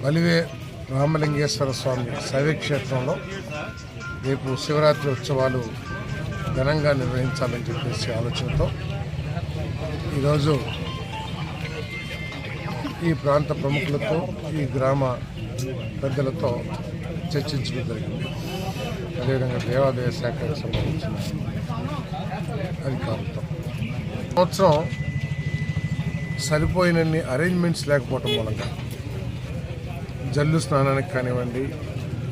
బలివే రామలింగేశ్వర స్వామి శైవక్షేత్రంలో రేపు శివరాత్రి ఉత్సవాలు ఘనంగా నిర్వహించాలని చెప్పేసి ఆలోచనతో ఈరోజు ఈ ప్రాంత ప్రముఖులతో ఈ గ్రామ పెద్దలతో చర్చించడం జరిగింది. అదేవిధంగా దేవాదాయ శాఖకు సంబంధించిన అధికారులతో సంవత్సరం సరిపోయినన్ని అరేంజ్మెంట్స్ లేకపోవటం మూలంగా జల్లు స్నానానికి కానివ్వండి,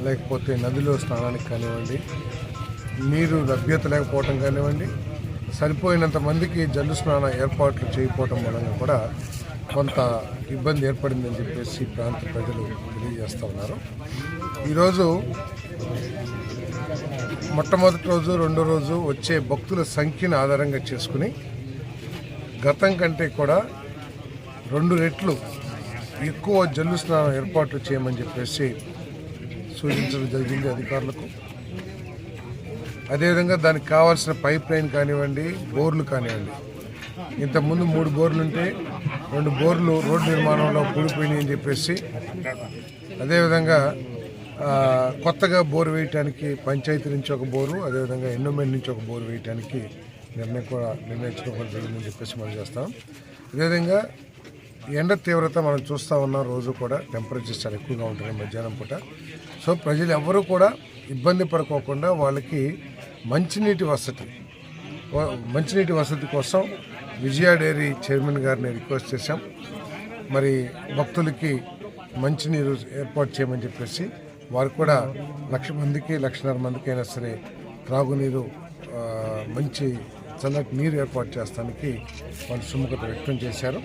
లేకపోతే నదిలో స్నానానికి కానివ్వండి, నీరు లభ్యత లేకపోవటం కానివ్వండి, సరిపోయినంత మందికి జల్లు స్నాన ఏర్పాట్లు చేయకపోవటం మూలంగా కూడా కొంత ఇబ్బంది ఏర్పడిందని చెప్పేసి ప్రాంత ప్రజలు తెలియజేస్తూ ఉన్నారు. ఈరోజు మొట్టమొదటి రోజు, రెండో రోజు వచ్చే భక్తుల సంఖ్యను ఆధారంగా చేసుకుని గతం కంటే కూడా 2 రెట్లు ఎక్కువ జల్లు స్నానం ఏర్పాట్లు చేయమని చెప్పేసి సూచించడం జరిగింది అధికారులకు. అదేవిధంగా దానికి కావాల్సిన పైప్ లైన్ కానివ్వండి, బోర్లు కానివ్వండి, ఇంతకుముందు 3 బోర్లు ఉంటే 2 బోర్లు రోడ్డు నిర్మాణంలో కూలిపోయినాయి అని చెప్పేసి, అదేవిధంగా కొత్తగా బోరు వేయటానికి పంచాయతీ నుంచి ఒక బోరు, అదేవిధంగా ఎండోమెంట్ నుంచి ఒక బోరు వేయటానికి నిర్ణయించడం కూడా జరిగిందని చెప్పేసి మనం చేస్తాం. అదేవిధంగా ఎండ తీవ్రత మనం చూస్తూ ఉన్నాం. రోజు కూడా టెంపరేచర్స్ చాలా ఎక్కువగా ఉంటుంది మధ్యాహ్నం పూట. సో ప్రజలు ఎవరు కూడా ఇబ్బంది పడుకోకుండా వాళ్ళకి మంచినీటి వసతి కోసం విజయ డైరీ చైర్మన్ గారిని రిక్వెస్ట్ చేశాం. మరి భక్తులకి మంచినీరు ఏర్పాటు చేయమని చెప్పేసి వారు కూడా 1,00,000 మందికి 1,50,000 మందికి అయినా సరే త్రాగునీరు, మంచి చల్లటి నీరు ఏర్పాటు చేస్తానికి వాళ్ళు సుముఖత వ్యక్తం చేశారు.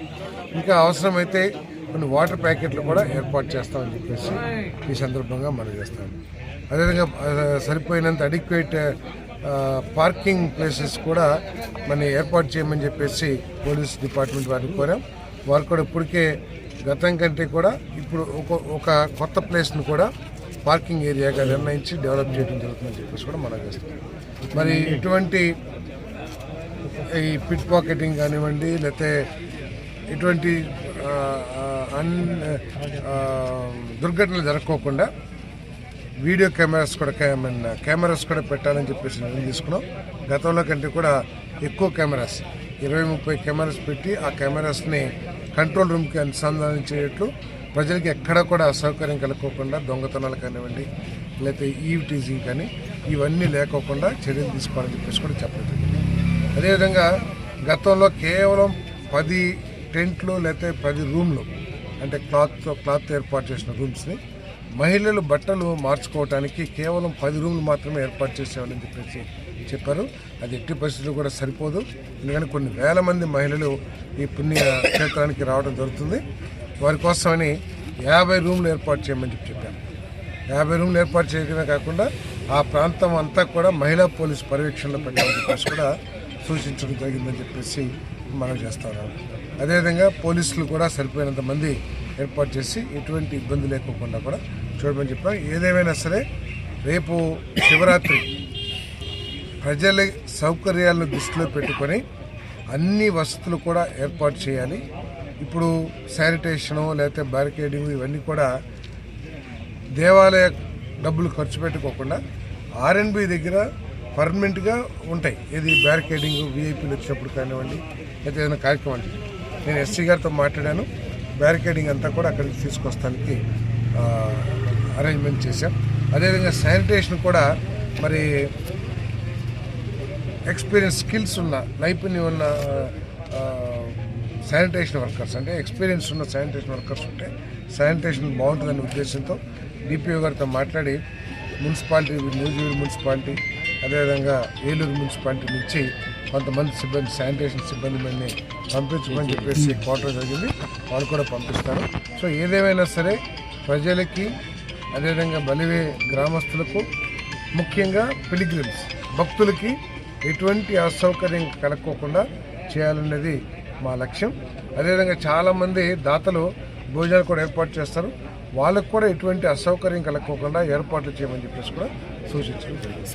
ఇంకా అవసరమైతే కొన్ని వాటర్ ప్యాకెట్లు కూడా ఏర్పాటు చేస్తామని చెప్పేసి ఈ సందర్భంగా మనం చేస్తాము. అదేవిధంగా సరిపోయినంత అడిక్వేట్ పార్కింగ్ ప్లేసెస్ కూడా మనం ఏర్పాటు చేయమని చెప్పేసి పోలీస్ డిపార్ట్మెంట్ వారిని కోరాం. వారు కూడా ఇప్పటికే గతం కంటే కూడా ఇప్పుడు ఒక కొత్త ప్లేస్ను కూడా పార్కింగ్ ఏరియాగా నిర్ణయించి డెవలప్ చేయడం జరుగుతుందని చెప్పేసి కూడా మనం చేస్తాం. మరి ఇటువంటి ఈ పిట్ పాకెటింగ్ కానివ్వండి, లేకపోతే ఇటువంటి దుర్ఘటనలు జరగకోకుండా వీడియో కెమెరాస్ కూడా పెట్టాలని చెప్పేసి నిర్ణయం తీసుకున్నాం. గతంలో కంటే కూడా ఎక్కువ కెమెరాస్ 20-30 కెమెరాస్ పెట్టి ఆ కెమెరాస్ని కంట్రోల్ రూమ్కి అనుసంధానించేట్లు ప్రజలకి ఎక్కడా కూడా అసౌకర్యం కలుక్కోకుండా దొంగతనాలు కానివ్వండి, లేకపోతే ఈవ్ టీజింగ్ కానీ ఇవన్నీ లేకోకుండా చర్యలు తీసుకోవాలని చెప్పేసి కూడా చెప్పడం జరిగింది. అదేవిధంగా గతంలో కేవలం 10 టెంట్లు లేకపోతే 10 రూమ్లు, అంటే క్లాత్ ఏర్పాటు చేసిన రూమ్స్ని మహిళలు బట్టలు మార్చుకోవడానికి కేవలం 10 రూమ్లు మాత్రమే ఏర్పాటు చేసేవాళ్ళని చెప్పేసి చెప్పారు. అది ఎట్టి పరిస్థితుల్లో కూడా సరిపోదు. ఎందుకంటే కొన్ని వేల మంది మహిళలు ఈ పుణ్య క్షేత్రానికి రావడం జరుగుతుంది. వారి కోసమని 50 రూమ్లు ఏర్పాటు చేయమని చెప్పారు. 50 రూమ్లు ఏర్పాటు చేయడమే కాకుండా ఆ ప్రాంతం అంతా కూడా మహిళా పోలీసు పర్యవేక్షణలో పెట్టాలని చెప్పేసి కూడా సూచించడం జరిగిందని చెప్పేసి మనం చేస్తున్నాం. అదేవిధంగా పోలీసులు కూడా సరిపోయినంత మంది ఏర్పాటు చేసి ఎటువంటి ఇబ్బంది లేకుండా కూడా చూడమని చెప్పాం. ఏదేమైనా సరే రేపు శివరాత్రి ప్రజల సౌకర్యాలను దృష్టిలో పెట్టుకొని అన్ని వసతులు కూడా ఏర్పాటు చేయాలి. ఇప్పుడు శానిటేషను లేకపోతే బ్యారికేడింగ్ ఇవన్నీ కూడా దేవాలయ డబ్బులు ఖర్చు పెట్టుకోకుండా R&B దగ్గర పర్మనెంట్గా ఉంటాయి. ఇది బ్యారికేడింగ్ వీఐపీలు వచ్చినప్పుడు కానివ్వండి, లేకపోతే ఏదైనా కార్యక్రమాలు. నేను ఎస్సీ గారితో మాట్లాడాను. బ్యారికేడింగ్ అంతా కూడా అక్కడికి తీసుకొస్తానికి అరేంజ్మెంట్ చేశాం. అదేవిధంగా శానిటేషన్ కూడా మరి స్కిల్స్ ఉన్న నైపుణ్యం ఉన్న శానిటేషన్ వర్కర్స్, అంటే ఎక్స్పీరియన్స్ ఉన్న శానిటేషన్ వర్కర్స్ ఉంటే శానిటేషన్ బాగుంటుందనే ఉద్దేశంతో డిపిఓ గారితో మాట్లాడి మున్సిపాలిటీ, నూజివీడు మున్సిపాలిటీ, అదేవిధంగా ఏలూరు మున్సిపాలిటీ నుంచి కొంతమంది సిబ్బంది, శానిటేషన్ సిబ్బంది మందిని పంపించమని చెప్పేసి కోరడం జరిగింది. వాళ్ళు కూడా పంపిస్తారు. సో ఏదేమైనా సరే ప్రజలకి, అదేవిధంగా బలివే గ్రామస్తులకు, ముఖ్యంగా పిలిగ్రిమ్స్ భక్తులకి ఎటువంటి అసౌకర్యం కలక్కోకుండా చేయాలనేది మా లక్ష్యం. అదేవిధంగా చాలామంది దాతలు భోజనాలు కూడా ఏర్పాటు చేస్తారు. వాళ్ళకు కూడా ఎటువంటి అసౌకర్యం కలక్కోకుండా ఏర్పాట్లు చేయమని చెప్పేసి కూడా సూచించడం జరిగింది.